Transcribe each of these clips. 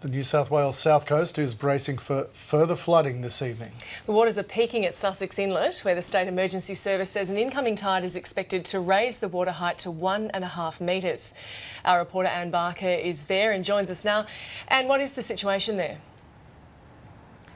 The New South Wales South Coast is bracing for further flooding this evening. The waters are peaking at Sussex Inlet, where the State Emergency Service says an incoming tide is expected to raise the water height to 1.5 metres. Our reporter Anne Barker is there and joins us now. Anne, what is the situation there?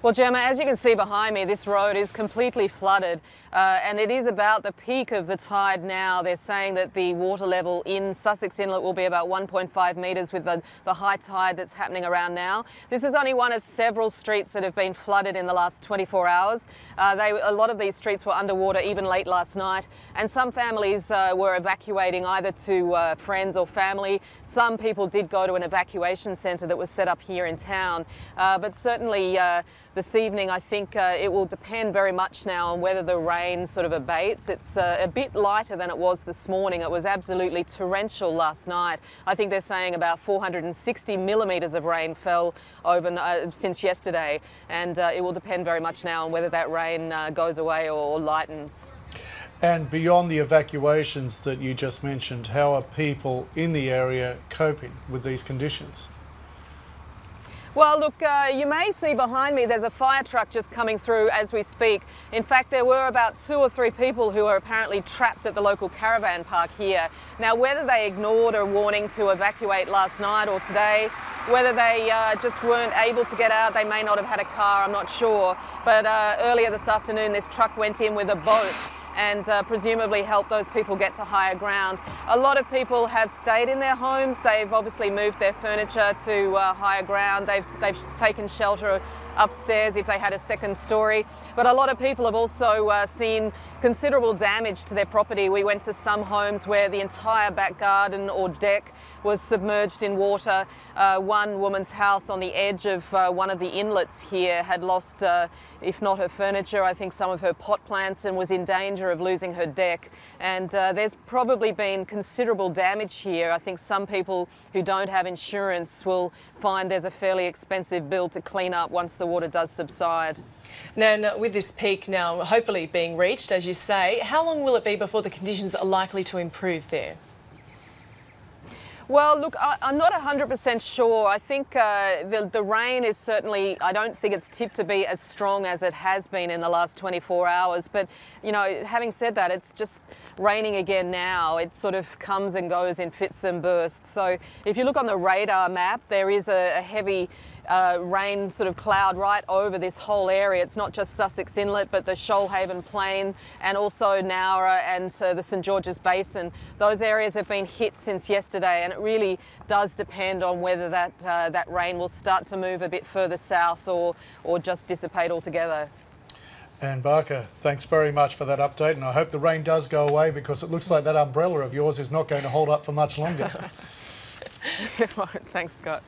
Well, Gemma, as you can see behind me, this road is completely flooded and it is about the peak of the tide now. They're saying that the water level in Sussex Inlet will be about 1.5 metres with the high tide that's happening around now. This is only one of several streets that have been flooded in the last 24 hours. A lot of these streets were underwater even late last night, and some families were evacuating either to friends or family. Some people did go to an evacuation centre that was set up here in town, but certainly this evening, I think it will depend very much now on whether the rain sort of abates. It's a bit lighter than it was this morning. It was absolutely torrential last night. I think they're saying about 460 millimetres of rain fell over since yesterday, and it will depend very much now on whether that rain goes away or lightens. And beyond the evacuations that you just mentioned, how are people in the area coping with these conditions? Well, look, you may see behind me there's a fire truck just coming through as we speak. In fact, there were about 2 or 3 people who are apparently trapped at the local caravan park here. Now, whether they ignored a warning to evacuate last night or today, whether they just weren't able to get out, they may not have had a car, I'm not sure. But earlier this afternoon, this truck went in with a boat and presumably help those people get to higher ground. A lot of people have stayed in their homes. They've obviously moved their furniture to higher ground. They've taken shelter upstairs if they had a second story. But a lot of people have also seen considerable damage to their property. We went to some homes where the entire back garden or deck was submerged in water. One woman's house on the edge of one of the inlets here had lost, if not her furniture, I think some of her pot plants, and was in danger of losing her deck. And there's probably been considerable damage here. I think some people who don't have insurance will find there's a fairly expensive bill to clean up once the water does subside. Now, with this peak now hopefully being reached, as you say, how long will it be before the conditions are likely to improve there? Well, look, I'm not 100% sure. I think the rain is certainly, I don't think it's tipped to be as strong as it has been in the last 24 hours. But, you know, having said that, it's just raining again now. It sort of comes and goes in fits and bursts. So if you look on the radar map, there is a heavy rain sort of cloud right over this whole area. It's not just Sussex Inlet, but the Shoalhaven Plain and also Nowra and the St George's Basin. Those areas have been hit since yesterday, and it really does depend on whether that rain will start to move a bit further south or just dissipate altogether. Anne Barker, thanks very much for that update, and I hope the rain does go away, because it looks like that umbrella of yours is not going to hold up for much longer. Thanks, Scott.